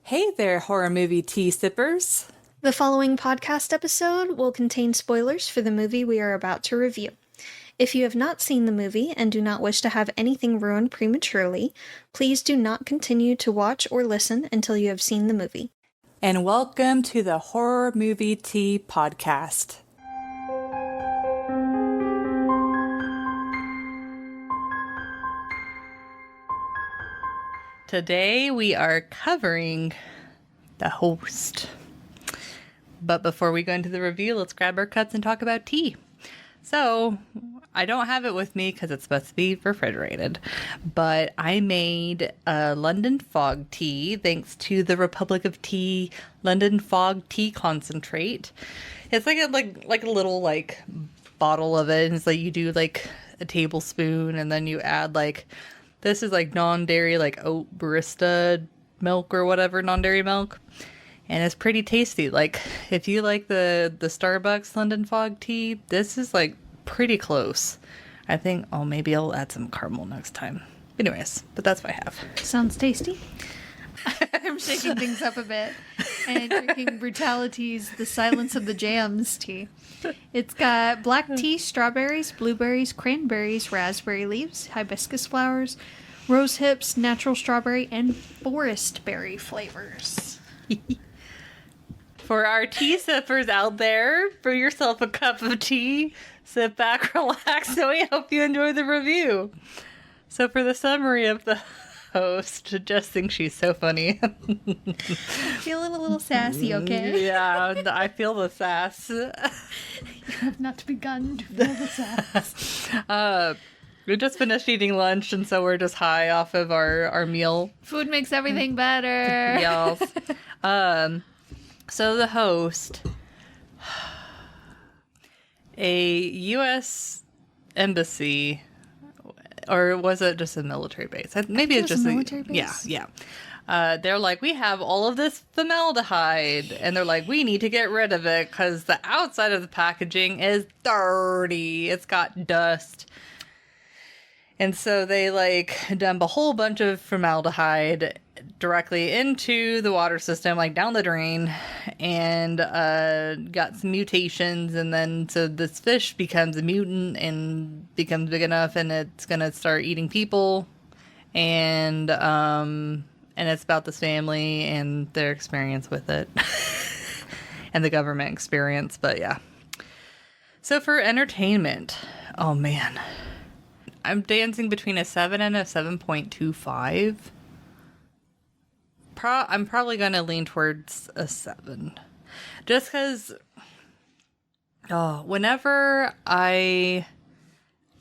Hey there, horror movie tea sippers. The following podcast episode will contain spoilers for the movie we are about to review. If you have not seen the movie and do not wish to have anything ruined prematurely, please do not continue to watch or listen until you have seen the movie. And welcome to the Horror Movie Tea Podcast. Today we are covering The Host. But before we go into the review, let's grab our cups and talk about tea. So, I don't have it with me because it's supposed to be refrigerated, but I made a London Fog tea thanks to the Republic of Tea London Fog tea concentrate. It's like a little bottle of it, and it's like you do like a tablespoon, and then you add this is non-dairy oat barista milk or whatever, non-dairy milk. And it's pretty tasty. If you like the Starbucks London Fog tea, this is pretty close. I think, maybe I'll add some caramel next time. Anyways, but that's what I have. Sounds tasty. I'm shaking things up a bit and drinking Brutality's The Silence of the Jams tea. It's got black tea, strawberries, blueberries, cranberries, raspberry leaves, hibiscus flowers, rose hips, natural strawberry, and forest berry flavors. For our tea sippers out there, brew yourself a cup of tea, sit back, relax, and we hope you enjoy the review. So for the summary of The Host, Jess thinks she's so funny. Feeling a little sassy, okay? Yeah, I feel the sass. You have not begun to feel the sass. We just finished eating lunch, and so we're just high off of our meal. Food makes everything better. Yes. So The Host, a U.S. embassy, or was it just a military base? Maybe it's just a military base. Yeah. They're like, we have all of this formaldehyde, and they're like, we need to get rid of it because the outside of the packaging is dirty. It's got dust. And so they dump a whole bunch of formaldehyde directly into the water system, down the drain, and got some mutations. And then so this fish becomes a mutant and becomes big enough, and it's gonna start eating people. And it's about this family and their experience with it, and the government experience. But yeah. So for entertainment, oh man. I'm dancing between a 7 and a 7.25. I'm probably going to lean towards a 7. Just because, whenever I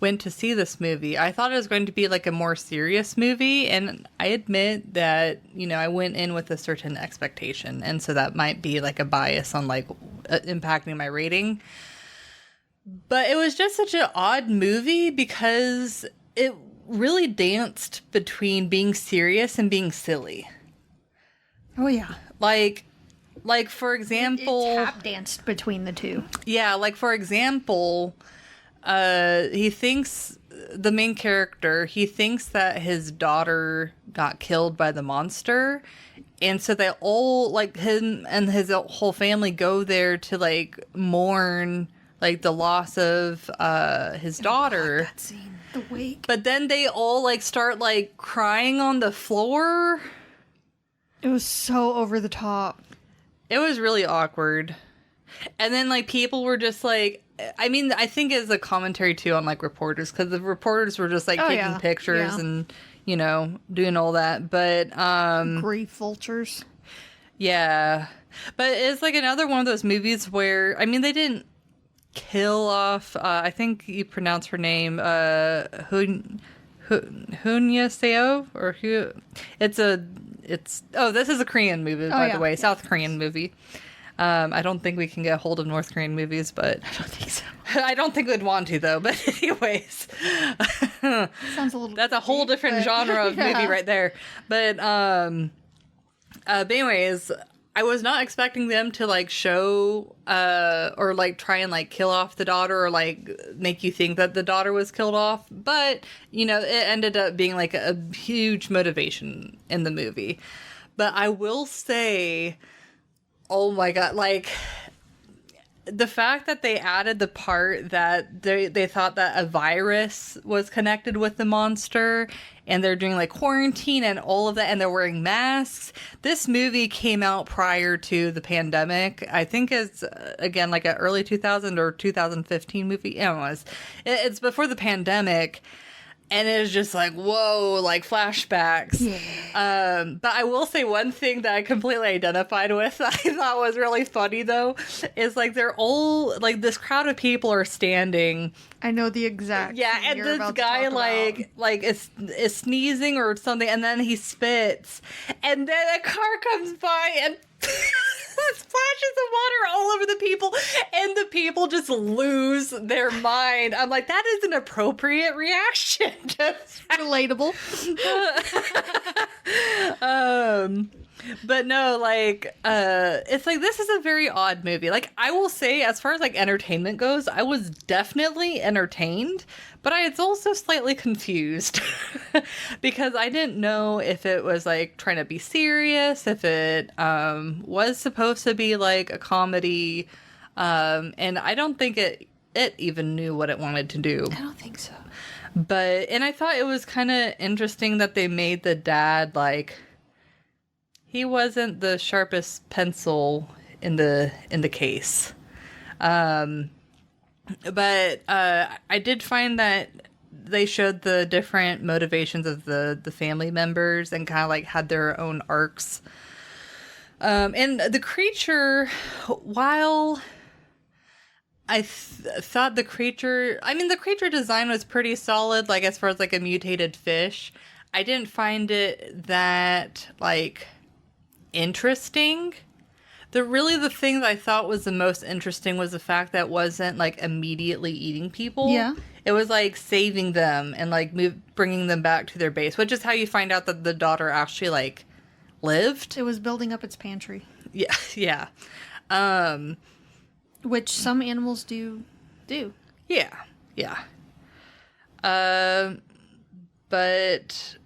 went to see this movie, I thought it was going to be a more serious movie. And I admit that, I went in with a certain expectation. And so that might be a bias on impacting my rating. But it was just such an odd movie because it really danced between being serious and being silly. Oh, yeah. For example... It tap danced between the two. Yeah, for example, he thinks, the main character, he thinks that his daughter got killed by the monster. And so they all, him and his whole family go there to, mourn... the loss of his daughter. God, that scene, the wake. But then they all start crying on the floor. It was so over the top. It was really awkward. And then people were just I think it's a commentary too on reporters, because the reporters were just taking pictures and doing all that. But grief vultures. Yeah. But it's another one of those movies where they didn't kill off, I think you pronounce her name, Hunya Seo, or who? This is a Korean movie, by the way, South Korean movie. I don't think we can get a hold of North Korean movies, but I don't think so. I don't think we'd want to though. But anyways, sounds a little. That's a whole different genre of movie right there. But anyways. I was not expecting them to show or try and kill off the daughter, or make you think that the daughter was killed off, but it ended up being a huge motivation in the movie. But I will say, oh my god, like the fact that they added the part that they thought that a virus was connected with the monster, and they're doing like quarantine and all of that, and they're wearing masks. This movie came out prior to the pandemic. I think it's again like an early 2000 or 2015 movie. It was. It's before the pandemic. And it's just like, whoa, like flashbacks. Yeah. But I will say one thing that I completely identified with that I thought was really funny, though, is like they're all, like this crowd of people are standing. I know the exact. Yeah, thing and you're this about to guy talk about. like is sneezing or something, and then he spits. And then a car comes by and splashes of water all over the people, and the people just lose their mind. I'm like, that is an appropriate reaction. Relatable. But no, like, it's like, this is a very odd movie. Like, I will say, as far as like entertainment goes, I was definitely entertained, but I was also slightly confused because I didn't know if it was like trying to be serious, if it was supposed to be like a comedy, and I don't think it even knew what it wanted to do. I don't think so. But, and I thought it was kind of interesting that they made the dad like, he wasn't the sharpest pencil in the case. But I did find that they showed the different motivations of the family members and kind of like had their own arcs. And the creature, while I thought the creature design was pretty solid, like as far as like a mutated fish, I didn't find it that like interesting. The thing that I thought was the most interesting was the fact that it wasn't like immediately eating people. Yeah. It was like saving them and like bringing them back to their base, which is how you find out that the daughter actually like lived. It was building up its pantry, Yeah, yeah. which some animals do. Yeah, yeah. But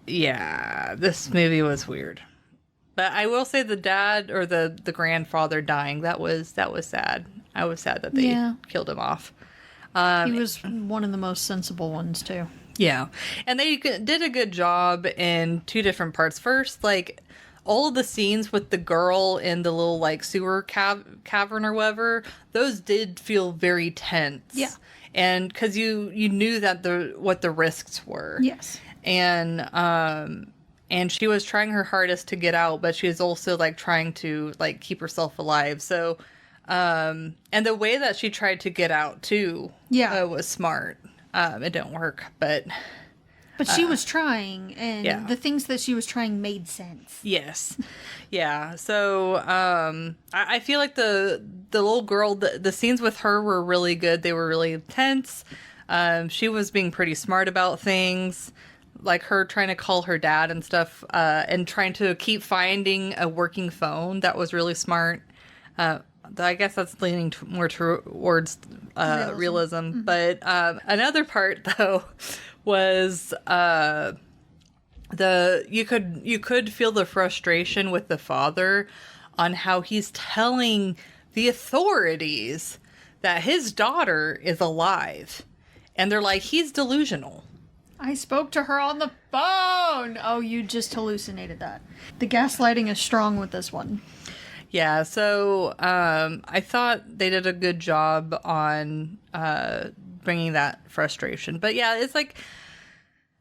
yeah, this movie was weird. But I will say the dad or the grandfather dying, that was sad. I was sad that they killed him off. He was one of the most sensible ones too. Yeah. And they did a good job in two different parts. First, like all of the scenes with the girl in the little like sewer cavern or whatever, those did feel very tense. Yeah. And because you knew that what the risks were. Yes. And she was trying her hardest to get out, but she was also like trying to like keep herself alive. So, and the way that she tried to get out too, was smart. It didn't work, but she was trying, and yeah. the things that she was trying made sense. Yes, yeah. So, I feel like the little girl, the scenes with her were really good. They were really tense. She was being pretty smart about things. Like her trying to call her dad and stuff, and trying to keep finding a working phone. That was really smart. I guess that's leaning more towards realism. Mm-hmm. But another part, though, was you could feel the frustration with the father on how he's telling the authorities that his daughter is alive, and they're like, he's delusional. I spoke to her on the phone. Oh, you just hallucinated that. The gaslighting is strong with this one. Yeah, so I thought they did a good job on bringing that frustration. But yeah, it's like,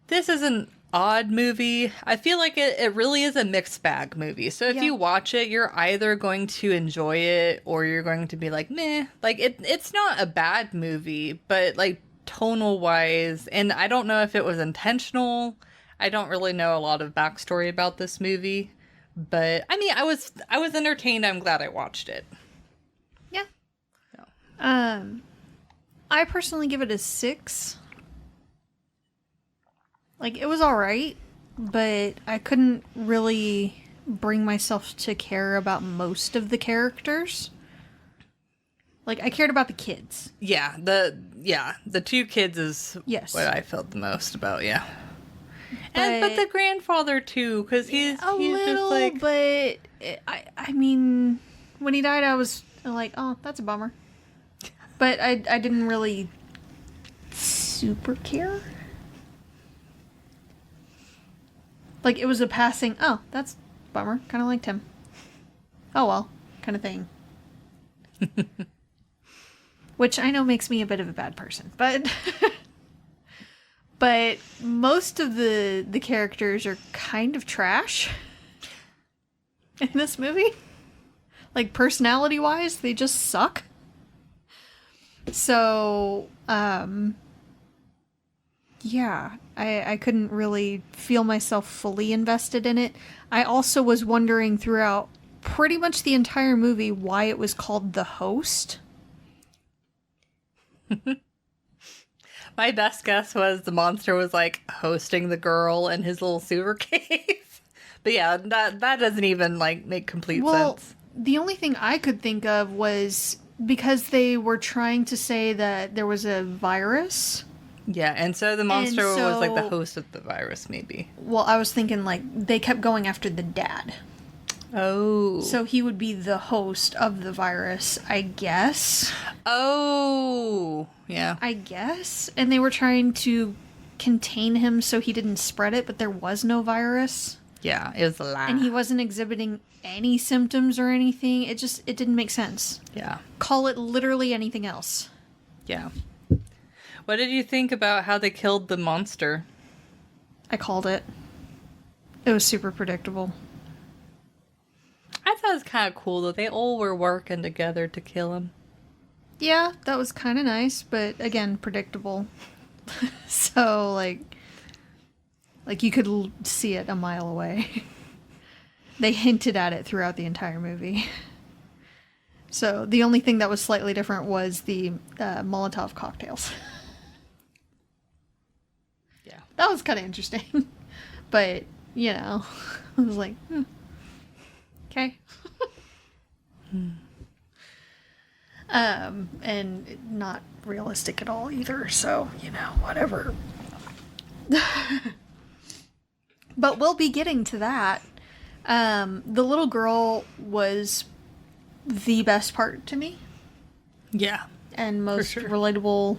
this is an odd movie. I feel like it really is a mixed bag movie. So if you watch it, you're either going to enjoy it or you're going to be like, meh. Like, it's not a bad movie, but like, tonal wise, and I don't know if it was intentional. I don't really know a lot of backstory about this movie, but I mean, I was entertained. I'm glad I watched it. Yeah. So. I personally give it a 6. Like, it was all right, but I couldn't really bring myself to care about most of the characters. Like, I cared about the kids. Yeah, the two kids is yes. what I felt the most about, yeah. But the grandfather too, because he's little, just like, but I mean, when he died, I was like, oh, that's a bummer. But I didn't really super care. Like, it was a passing, oh, that's a bummer. Kind of liked him. Oh well, kind of thing. Which I know makes me a bit of a bad person, but but most of the characters are kind of trash in this movie. Like, personality-wise, they just suck. So, yeah, I couldn't really feel myself fully invested in it. I also was wondering throughout pretty much the entire movie why it was called The Host. my best guess was the monster was like hosting the girl in his little sewer cave. But yeah, that doesn't even like make complete sense. The only thing I could think of was because they were trying to say that there was a virus. Yeah, and so the monster was like the host of the virus, maybe. Well, I was thinking like they kept going after the dad. Oh. So he would be the host of the virus, I guess. Oh. Yeah. I guess. And they were trying to contain him so he didn't spread it, but there was no virus. Yeah, it was a lie. And he wasn't exhibiting any symptoms or anything. It didn't make sense. Yeah. Call it literally anything else. Yeah. What did you think about how they killed the monster? I called it. It was super predictable. I thought it was kind of cool that they all were working together to kill him. Yeah, that was kind of nice, but again, predictable. So, like you could see it a mile away. They hinted at it throughout the entire movie. So, the only thing that was slightly different was the Molotov cocktails. Yeah. That was kind of interesting. But, you know, I was like, okay. And not realistic at all either, so, you know, whatever. But we'll be getting to that. The little girl was the best part to me. Yeah. And most sure. relatable,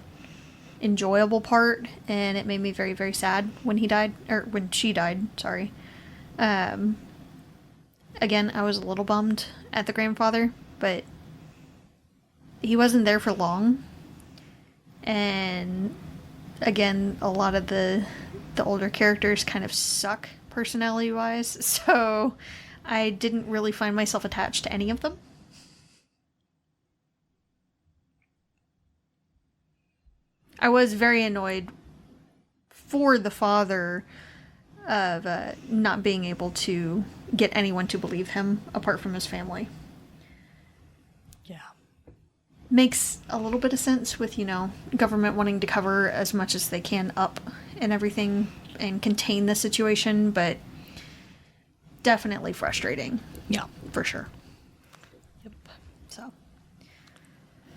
enjoyable part, and it made me very, very sad when he died, or when she died, sorry. Again, I was a little bummed at the grandfather, but he wasn't there for long. And again, a lot of the older characters kind of suck personality-wise, so I didn't really find myself attached to any of them. I was very annoyed for the father of not being able to get anyone to believe him apart from his family. Yeah. Makes a little bit of sense with, you know, government wanting to cover as much as they can up and everything and contain the situation, but definitely frustrating. Yeah. For sure. Yep. So.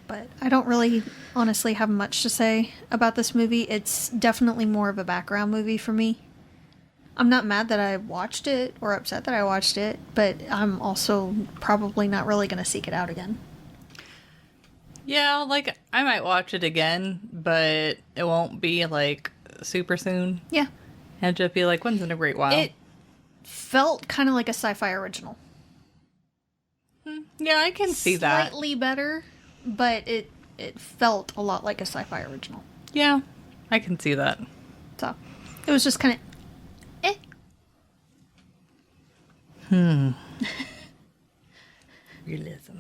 But I don't really honestly have much to say about this movie. It's definitely more of a background movie for me. I'm not mad that I watched it or upset that I watched it, but I'm also probably not really going to seek it out again. Yeah, like, I might watch it again, but it won't be, like, super soon. Yeah. And just be like, once in a great while. It felt kind of like a sci-fi original. Yeah, I can see that. Slightly better, but it felt a lot like a sci-fi original. Yeah, I can see that. So, it was just kind of Realism.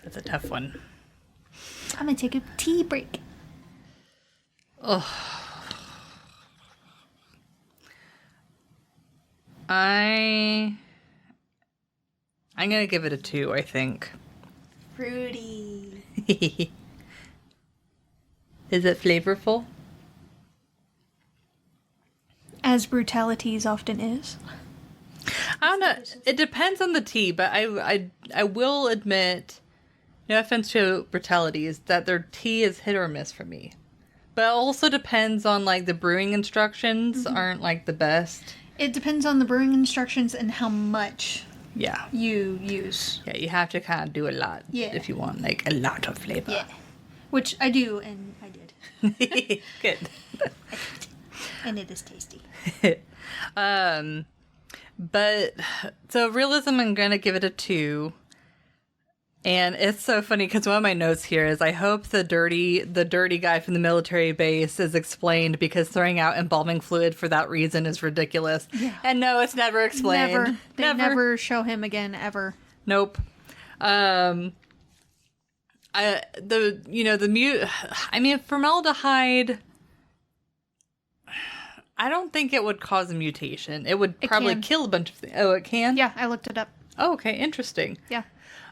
That's a tough one. I'm gonna take a tea break. I'm gonna give it a 2, I think. Fruity. Is it flavorful? As brutalities often is. I don't know. It depends on the tea, but I will admit, no offense to brutalities, that their tea is hit or miss for me. But also depends on, like, the brewing instructions aren't, like, the best. It depends on the brewing instructions and how much Yeah. you use. Yeah, you have to kind of do a lot Yeah. if you want, like, a lot of flavor. Yeah. Which I do, and I did. Good. And it is tasty. But, so realism, I'm going to give it a 2. And it's so funny because one of my notes here is I hope the dirty guy from the military base is explained because throwing out embalming fluid for that reason is ridiculous. Yeah. And no, it's never explained. Never. They never show him again, ever. Nope. Formaldehyde, I don't think it would cause a mutation. It would probably can. kill a bunch of things. Oh, it can? Yeah, I looked it up. Oh, okay, interesting. Yeah.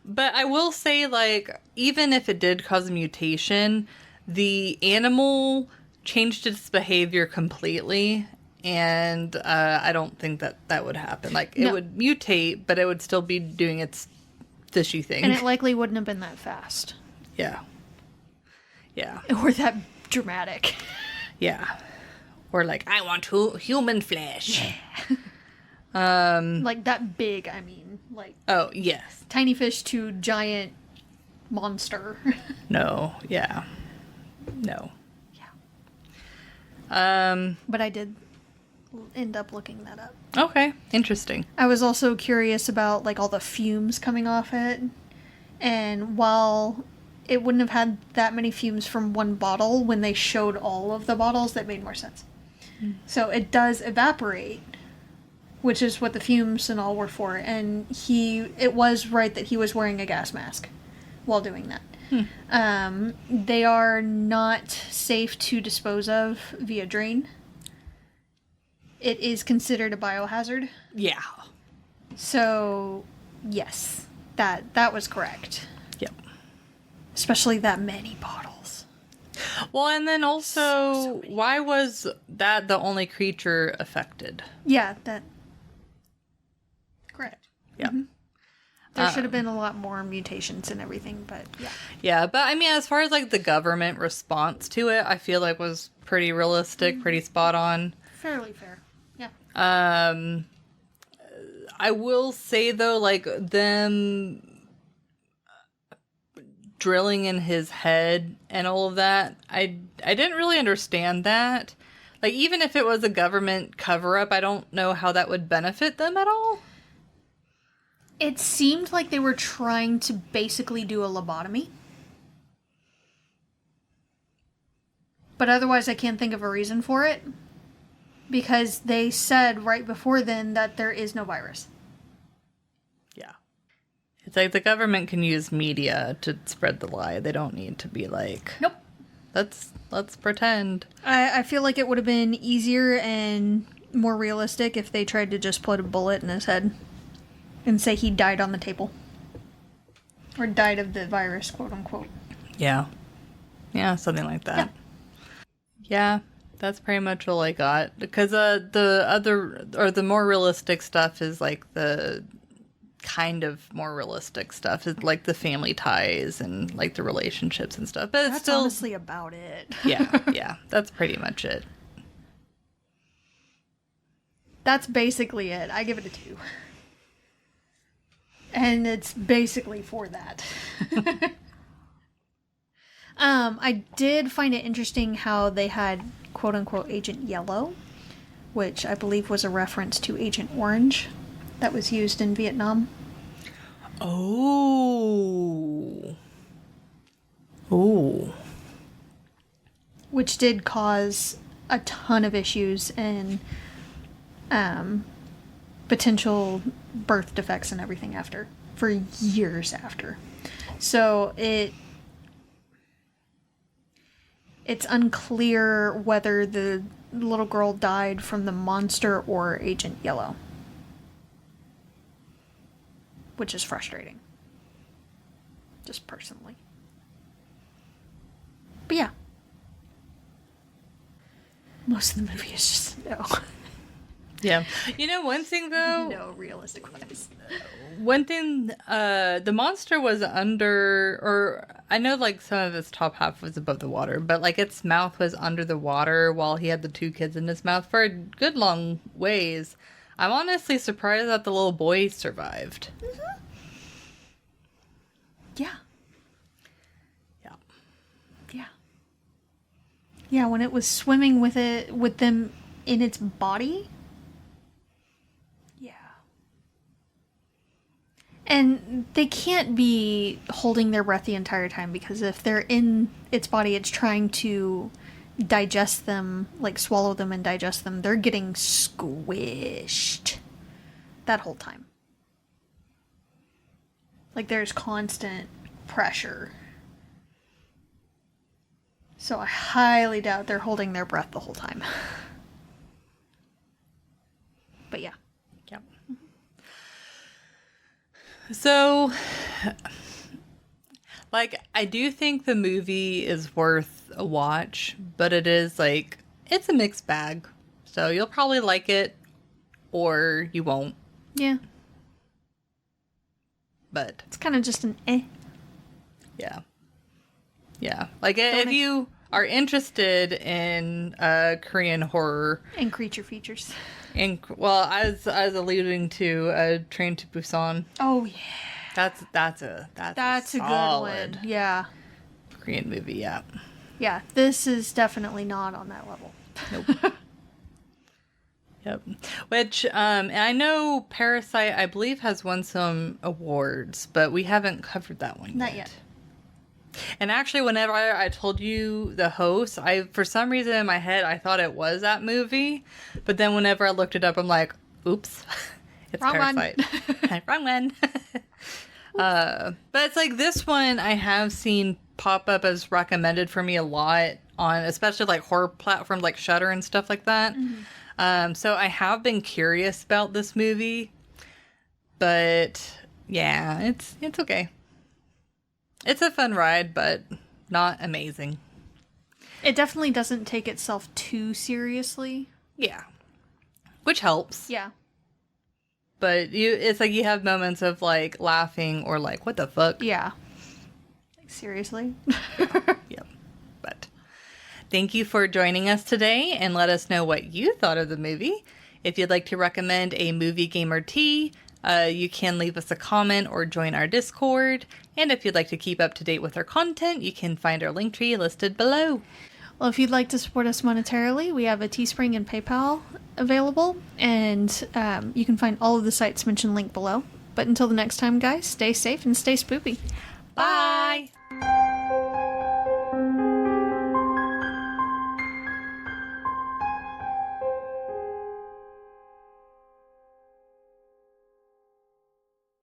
But I will say, like, even if it did cause a mutation, the animal changed its behavior completely, and I don't think that would happen. Like, it No. would mutate, but it would still be doing its fishy thing. And it likely wouldn't have been that fast. Yeah. Yeah. Or that dramatic. Yeah. Or like, I want human flesh. Like that big, I mean. Like Oh, yes. tiny fish to giant monster. No. Yeah. No. Yeah. But I did end up looking that up. Okay. Interesting. I was also curious about like all the fumes coming off it. And while it wouldn't have had that many fumes from one bottle, when they showed all of the bottles, that made more sense. So it does evaporate, which is what the fumes and all were for. And it was right that he was wearing a gas mask while doing that. They are not safe to dispose of via drain. It is considered a biohazard. Yeah. So, yes, that was correct. Yep. Especially that many bottles. Well, and then also, why was that the only creature affected? Yeah, that. Correct. Yeah. There should have been a lot more mutations and everything, but yeah. Yeah, but I mean, as far as like the government response to it, I feel like was pretty realistic, pretty spot on. Fairly fair. Yeah. I will say though, like them drilling in his head and all of that, I didn't really understand that. Like, even if it was a government cover-up, I don't know how that would benefit them at all. It seemed like they were trying to basically do a lobotomy. But otherwise, I can't think of a reason for it. Because they said right before then that there is no virus. Yeah. It's like the government can use media to spread the lie. They don't need to be like, Nope. let's pretend. I feel like it would have been easier and more realistic if they tried to just put a bullet in his head and say he died on the table. Or died of the virus, quote unquote. Yeah. Yeah, something like that. Yeah, that's pretty much all I got. Because the more realistic stuff is like the kind of more realistic stuff is like the family ties and like the relationships and stuff. But it's That's still honestly about it. yeah, that's pretty much it. That's basically it. I give it a 2. And it's basically for that. I did find it interesting how they had quote unquote Agent Yellow, which I believe was a reference to Agent Orange that was used in Vietnam. Oh. Which did cause a ton of issues and potential birth defects and everything for years after. So it's unclear whether the little girl died from the monster or Agent Yellow. Which is frustrating. Just personally. But yeah. Most of the movie is just no. Yeah. You know, one thing though, No realistic vibes. the monster was under, or I know like some of its top half was above the water, but like its mouth was under the water while he had the two kids in his mouth for a good long ways. I'm honestly surprised that the little boy survived. Yeah. Yeah. Yeah. Yeah, when it was swimming with them in its body. Yeah. And they can't be holding their breath the entire time, because if they're in its body, it's trying to digest them, like swallow them and digest them. They're getting squished that whole time. Like there's constant pressure. So I highly doubt they're holding their breath the whole time. But yeah. Yep. So, like, I do think the movie is worth a watch, but it is like, it's a mixed bag. So you'll probably like it or you won't. Yeah. But It's kind of just an eh. yeah. Yeah. Like, if you are interested in Korean horror, And creature features. and well, as I was alluding to Train to Busan, Oh yeah. that's a That's a good solid one. Yeah. Korean movie, yeah. Yeah, this is definitely not on that level. Nope. Yep. Which, and I know Parasite, I believe, has won some awards, but we haven't covered that one Not yet. And actually, whenever I told you the host, for some reason in my head, I thought it was that movie. But then whenever I looked it up, I'm like, oops, it's Wrong one. Parasite. Wrong one. But it's like this one I have seen pop up as recommended for me a lot on, especially like horror platforms like Shudder and stuff like that. So I have been curious about this movie, but yeah, it's okay. It's a fun ride, but not amazing. It definitely doesn't take itself too seriously. Yeah. Which helps. Yeah. But it's like you have moments of like laughing or like, what the fuck? Yeah. Like, seriously? Yep. But thank you for joining us today and let us know what you thought of the movie. If you'd like to recommend a movie, game, or tea, you can leave us a comment or join our Discord. And if you'd like to keep up to date with our content, you can find our link tree listed below. Well, if you'd like to support us monetarily, we have a Teespring and PayPal available, and you can find all of the sites mentioned linked below. But until the next time, guys, stay safe and stay spoopy. Bye!